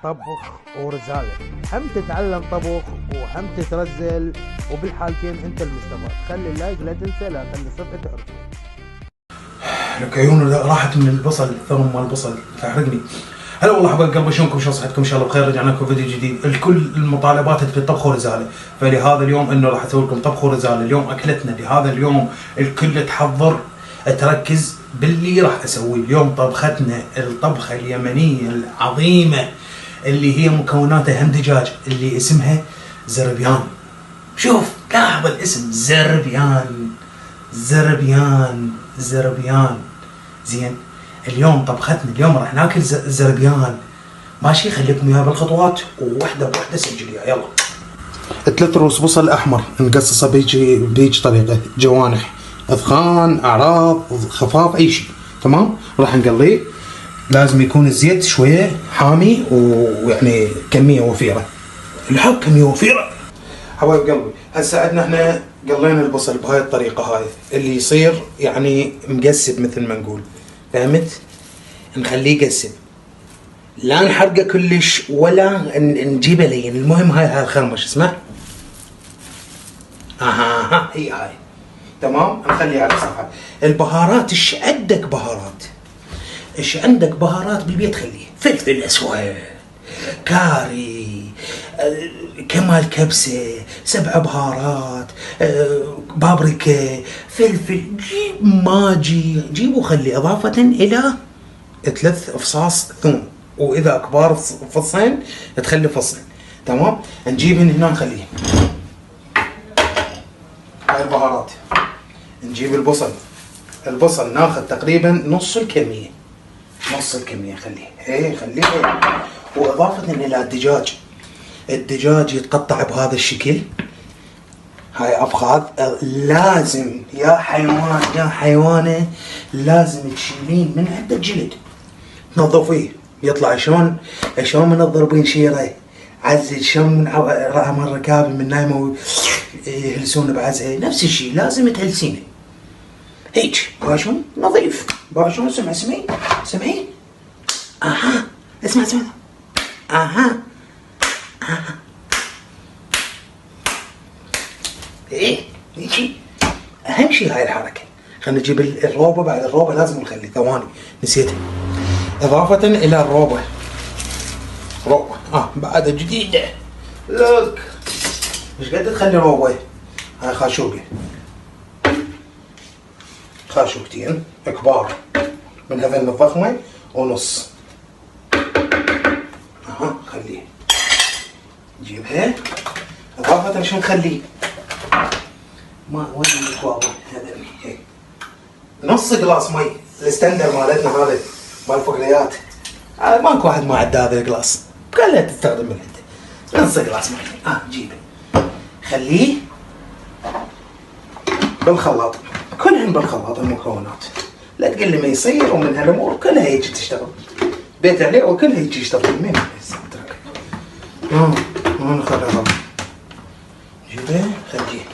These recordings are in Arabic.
طبخ ورزالة، هم تتعلم طبخ وهم تترزل، وبالحالتين انت المستفاد. خلي اللايك لا تنسى، لا خلي صفحة تعرفه. لك عيون راحت من البصل، الثمن مال البصل تحرقني. هلا والله حبايب قلبي، شلونكم؟ شلون صحتكم؟ ان شاء الله بخير. رجعنا لكم فيديو جديد. الكل المطالبات في طبخ ورزاله، فلهذا اليوم انه راح اسوي لكم طبخ ورزاله. اليوم اكلتنا لهذا اليوم الكل تحضر تركز باللي راح اسويه اليوم. طبختنا الطبخه اليمنيه العظيمه اللي هي مكوناتها هم دجاج، اللي اسمها زربيان. شوف لاحظ الاسم، زربيان زربيان زربيان. زين، اليوم طبختنا اليوم راح ناكل زربيان. ماشي، خليكم وياي بالخطوات ووحده بوحده سجليها. يلا. 3 رؤوس بصل احمر نقصصه بيجي طريقه، جوانح، اذخان، اعراض، خفاف، اي شيء. تمام. راح نقليه. لازم يكون الزيت شويه حامي ويعني كميه وفيره. الحق كميه وفيره. حبايب قلبي، هسه عندنا احنا قلينا البصل بهاي الطريقه، هاي اللي يصير يعني مقسب مثل ما نقول، فهمت؟ نخليه يقسب، لا نحرقه كلش ولا نجيبه لين. المهم هاي الخرمش اسمه هي هاي. تمام. نخليها على صفحه. البهارات، ايش عندك بهارات؟ ايش عندك بهارات بالبيت خليه. فلفل اسود، كاري، كمال كبسه، 7 بهارات، بابريكا، فلفل، جيب ماجي، جيب وخلي، اضافه الى 3 فصاص ثوم، واذا كبار فصين تخلي فصين. تمام. نجيب هنا نخليه هاي البهارات. نجيب البصل ناخذ تقريبا نص الكميه خليه واضافه الى الدجاج يتقطع بهذا الشكل. هاي افخاذ لازم يا حيوان يا حيوانه لازم تشيلين من عند الجلد، تنظفيه يطلع شلون منظر بنشيره عزل، شلون من ركابي من نايمه يهلسون بعزها، نفس الشيء لازم تهلسينه هيك. باشون نظيف، باشون سمعي اسمع ايه هيجي. اهم شيء هاي الحركه. خلينا نجيب الروبه. بعد الروبه لازم نخلي، ثواني نسيتها، اضافه الى الروبه. بعد جديده. لك مش قد تخلي روبه. هاي خاشوقتين كبار من هذين الضخمه ونص. خليه. نجيبها اضافه شو نخليه؟ ما وين الكوابه هذا؟ هيك نص قلاص مي، الستاندر مالتنا هذا مال الفقريات. ماكو واحد ما عنده هذا القلاص، كلها تستخدم من عنده. نص قلاص مي. جيبه خليه بالخلاط، كلهن بالخلاط المكونات. لا تقول لي ما يصير ومن هالامور كلها هيك تشتغل. بيت عليه وكلها هيك يشتغل. مين يسكتك؟ نخليها. جيبه خليه.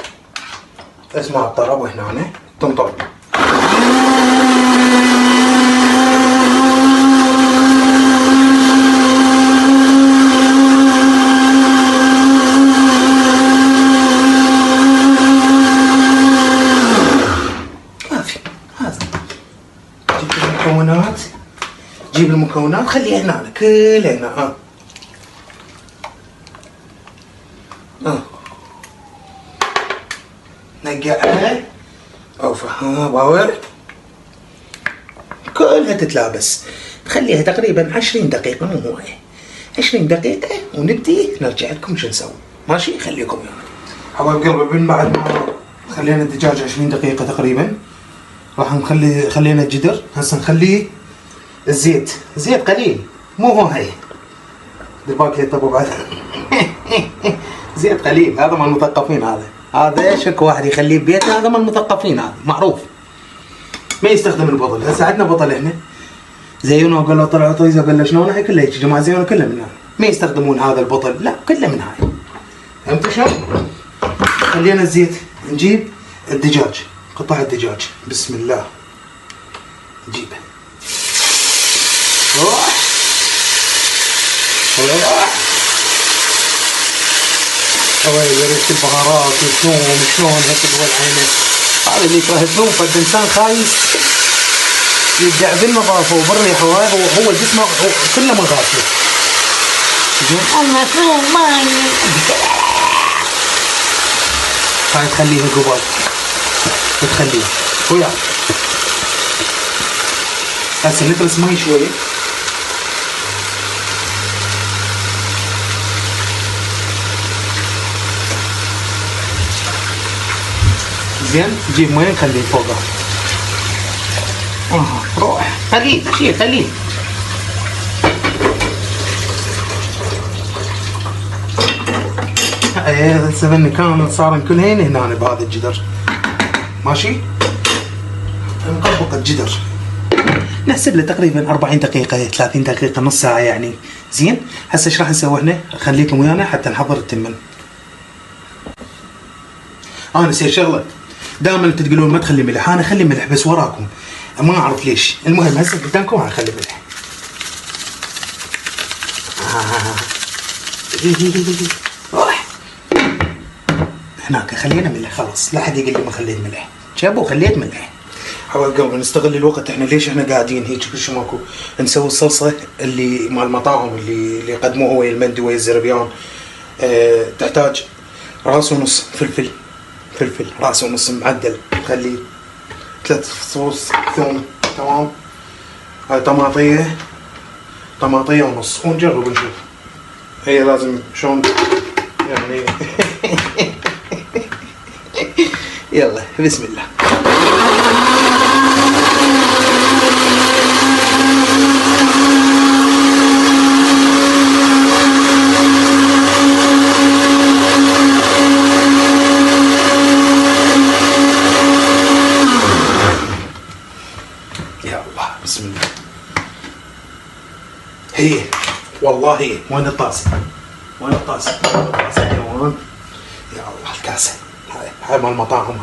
اسمع الطرب هنا تنطر. كافي هذا. جيب المكونات خليها هنا كلها هنا. نقعها باور كلها تتلابس. تخليها تقريبا 20 دقيقة، مو هواية، 20 دقيقة ونبدي نرجع لكم شو نسوي. ماشي، خليكم ويانا. حبايب قلبي، من بعد ما خلينا الدجاج 20 دقيقة تقريبا راح خلينا الجدر. هسه نخليه الزيت قليل، مو هو هاي دباك يطبوا بعد. زيت قليل، هذا مال المثقفين. هذا شك واحد يخليه ببيته، هذا مال المثقفين، هذا معروف. ما يستخدم البطل. هسه عندنا بطل احنا زيونه، وقال له طلعوا طيزه، قال له شلون هاي كلها هيك جماعه زيونه كلها من هاي. ما يستخدمون هذا البطل، لا كله من هاي. فهمت شلون؟ خلينا الزيت. نجيب الدجاج، قطع الدجاج، بسم الله. نجيبه ريحة البهارات والثوم شلون هيك بالعينه. هذا اللي يكره الثوم، فالإنسان خايف يبدع بالنظافة وبالريحة، هو جسمه كله مغاسل. المفروض ما هاي تخليها قبل وتخليها وياك. هسه نترس مي شوية. زين نجيب مي نخليه فوقها. روح خليه شيء خليه. هسه كامل صار كلهن هنا بهذا الجدر. ماشي؟ نطبق الجدر. نحسب له تقريبا 40 دقيقة 30 دقيقة نص ساعة يعني. زين؟ هسه ايش راح نسوي احنا؟ خليكم ويانا حتى نحضر التمن. نسيت شغلة. دائما انتم تقولون ما تخلي ملح، انا اخلي ملح بس وراكم. ما اعرف ليش. المهم هسه قدامكم انا اخلي ملح. روح. هناك خلينا ملح خلاص، لا حد يقول لي ما خليت ملح. شابو خليت ملح. حبايب قلبي نستغل الوقت. احنا ليش احنا قاعدين هيك كل شيء ماكو؟ نسوي الصلصه اللي مع المطاعم اللي يقدموها ويا المندي ويا الزربيان. تحتاج راس ونص فلفل راس ونص معدل، خليه 3 فصوص ثوم. تمام. هاي طماطية ونص، ونجرب نشوف هي لازم شلون يعني. يلا بسم الله. يا الله بسم الله. هي والله هي. وين الطاسة؟ وين الطاسة يا ولد؟ يا الله الكاسة هاي مال المطاعم.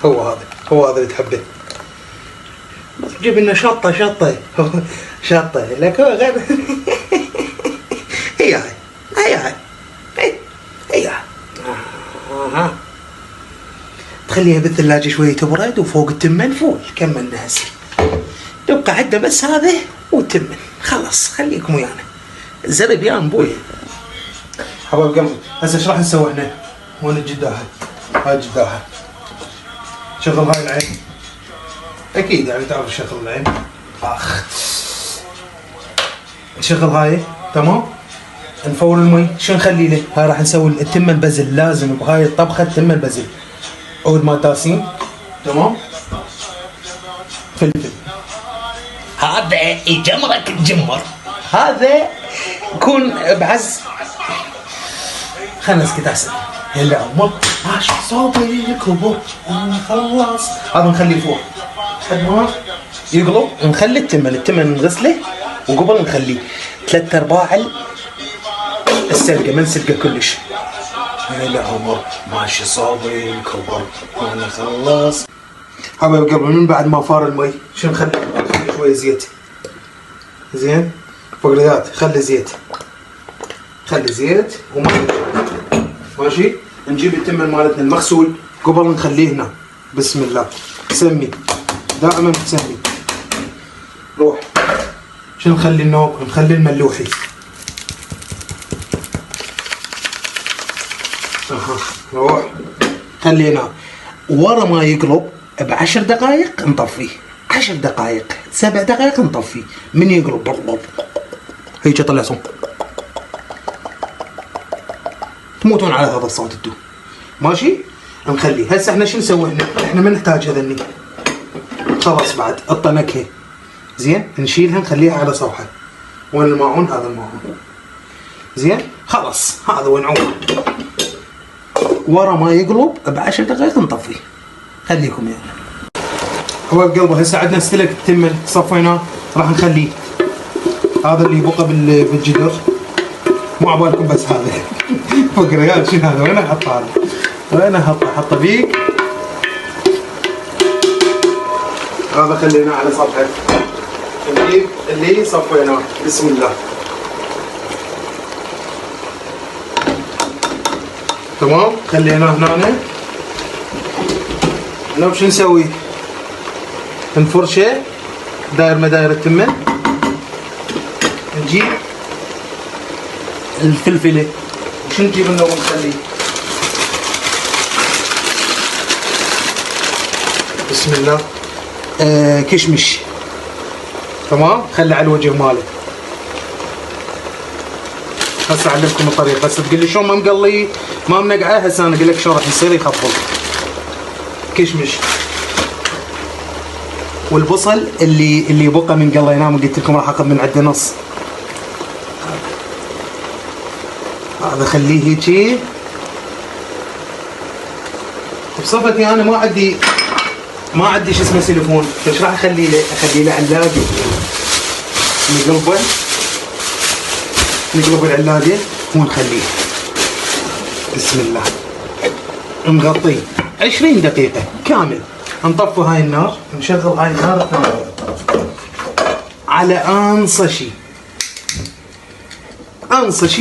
هو هذا اللي تحبه. بس جيب لنا شطة لك غير. هي تخليها بالثلاجة شوية تبرد، وفوق التمن فول. كملنا هسه يبقى عندنا بس هذا والتمن خلص. خليكم ويانا زربيان بوي. حبايب قلبي هسه ايش راح نسوي احنا؟ وين الجداحة؟ هاي الجداحة. شغل هاي العين. اكيد يعني تعرف شغل العين. نشغل هاي. تمام. نفور المي. شو نخلي له؟ هاي راح نسوي التمن بزل. لازم بهاي الطبخة التمن بزل. عود مال تاسين. تمام. فلفل. هذا يجمرك الجمر. هذا يكون بعز. خلنا نسكت احسن. هلا ماشي صوبي الكبر خلاص. هذا نخليه فوق لحد ما يقلب. نخلي التمن نغسله، وقبل نخليه 3/4 السلقه، ما نسلقه كلش. هلا عمر ماشي صوبي الكبر انا خلاص. حبايب قلبي من بعد ما فار المي شو نخلي؟ شويه زيت. زين فقريات. خلي زيت وماء. ماشي. نجيب التمن مالتنا المغسول قبل نخليه هنا. بسم الله. سمي دائما تسمي. روح. شو نخلي النوب؟ نخلي الملوحي. روح. خلينا ورا ما يقلب ب10 دقائق نطفيه. 10 دقائق 7 دقائق نطفيه. من يقلب هيك طلع صوت. تموتون على هذا الصوت انتو. ماشي. نخليه. هسه احنا شو نسوي؟ احنا ما نحتاج هذني خلاص. بعد الطنكه. زين نشيلها نخليها على صفحه. وين الماعون؟ هذا الماعون. زين خلاص. هذا ونعوم ورا ما يقلب ب10 دقائق نطفيه. خليكم يعني حبايب قلبي. هسه عندنا استلك التمن صفيناه. راح نخليه. هذا اللي يبقى بالجدر. مو عبالكم بس هذا فقريات. شنو هذا؟ وين احطه؟ هذا وين احطه بيك. هذا خليناه على صفحه. نجيب اللي صفيناه. بسم الله. تمام. خلينا هنا وش نسوي؟ نفرشه داير مداير التمن، نجيب الفلفله وش نجيب لنا ونخليه. بسم الله. كشمش. تمام. خلي على الوجه ماله. هسه اعلمكم الطريقه، بس تقول لي شلون ما مقلي ما منقعه، هسه انا اقول لك شلون راح يصير يخفض. كشمش والبصل اللي بقى من قليناه، قلت لكم راح اخذ من عنده نص. هذا خليه هيجي. بصفتي انا ما عندي شو اسمه سيليفون، فايش راح اخلي له؟ اخلي له علاقه. نقلب العلاقه ونخليه. بسم الله. نغطيه 20 دقيقه كامل. نطفي هاي النار، نشغل هاي النار الثانيه على انصى شيء.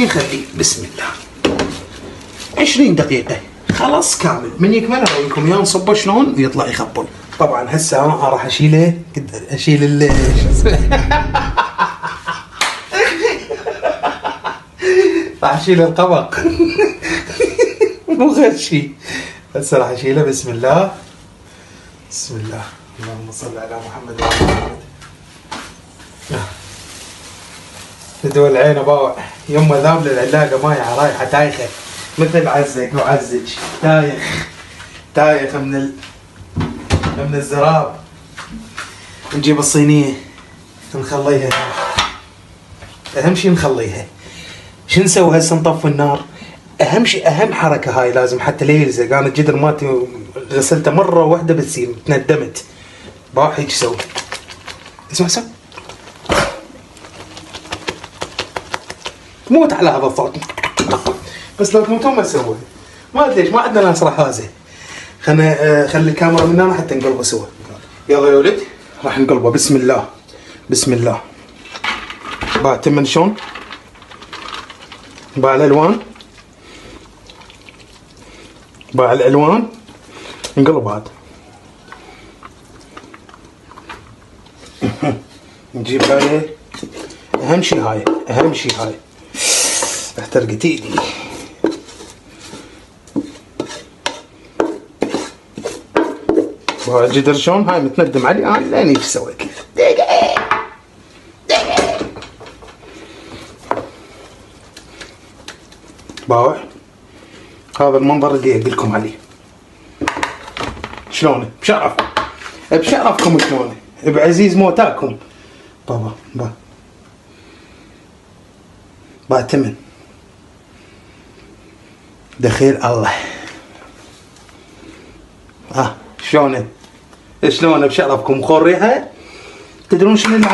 نخليه. بسم الله 20 دقيقه خلاص كامل. من يكمل اوريكم اياه نصبه شلون ويطلع يخبل. طبعا هسه انا راح اشيل شو اسمه راح اشيل القبق مو غير شيء. هسه راح اشيله. بسم الله. بسم الله. اللهم صل على محمد وعلى محمد. تدول عينه باوع يمه ذاب للعلاقه ماي رايحه تايخه مثل عزك وعزج. تايخ من الزراب. نجيب الصينيه نخليها. اهم شيء نخليها. شو نسوي هسه؟ نطفي النار. اهم شيء، اهم حركه هاي لازم حتى لا يلزق. انا الجدر مالتي غسلته مره واحده بس تندمت. باح هيك سوي. اسمع تموت على هذا الصوت بس لو تموتون ما تسوي. ما ادري ليش ما عندنا ناس رحازه. خلي الكاميرا من هنا حتى نقلبه سوا. يلا يا ولد راح نقلبه. بسم الله. بسم الله. بعد تمن شلون؟ بعد الالوان نقلب بعد. نجيب هاي. اهم شيء هاي احترقت ايدي. بعد الجدر شلون هاي متندم علي انا لاني ايش سويت له. باوع هذا المنظر اللي اقول لكم عليه. شلونه؟ بشرفكم شلونه؟ بعزيز موتاكم. بابا تمن دخيل الله. شلونه بشرفكم؟ خور ريحه. تدرون شنو اللي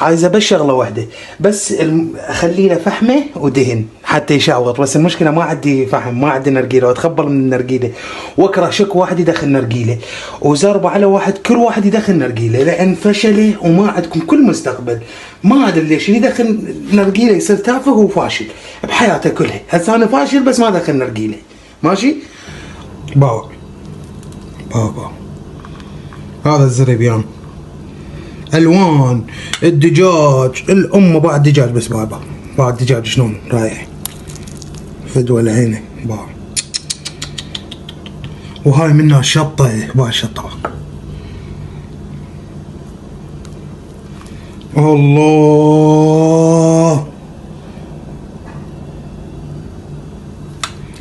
عايزه بس شغله واحده، بس اخلي له فحمه ودهن حتى يشعوط. بس المشكله ما عندي فحم، ما عندي نرجيله، واتخبل من النرجيله واكره شك واحد يدخل نرجيله وزربه على واحد كل واحد يدخل نرجيله، لان فشله وما عندكم كل مستقبل. ما ادري ليش اللي يدخل نرجيله يصير تافه وفاشل بحياته كلها. هسه انا فاشل بس ما دخل نرجيله. ماشي بابا. هذا الزريبيان الوان الدجاج الام بعد دجاج. بس بابا بعد دجاج شلون رايح فدوه لعينه بابا. وهاي منها شطه شطه. الله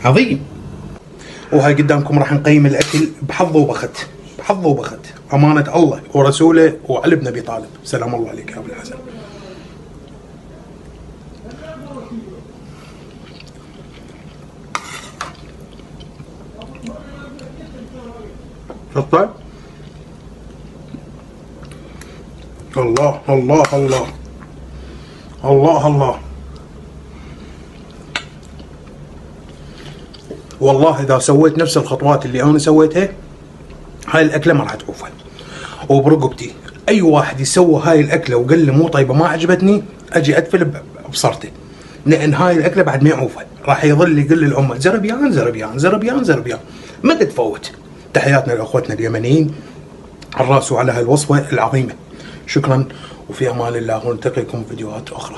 عظيم. وهاي قدامكم راح نقيم الاكل بحظ وبخت. امانه الله ورسوله وعلي بن ابي طالب. سلام الله عليك يا ابو الحسن. شطه. الله الله الله الله الله. والله اذا سويت نفس الخطوات اللي انا سويتها هاي الاكله ما راح توفى. وبرقبتي اي واحد يسوي هاي الاكله وقال لي مو طيبه ما عجبتني اجي ادفل بصرته. لان هاي الاكله بعد ما يعوفها، راح يظل يقول للعمال زربيان زربيان زربيان زربيان، ما تتفوت. تحياتنا لاخوتنا اليمنيين على الراس وعلى هالوصفه العظيمه. شكرا وفي امان الله، ونلتقيكم فيديوهات اخرى.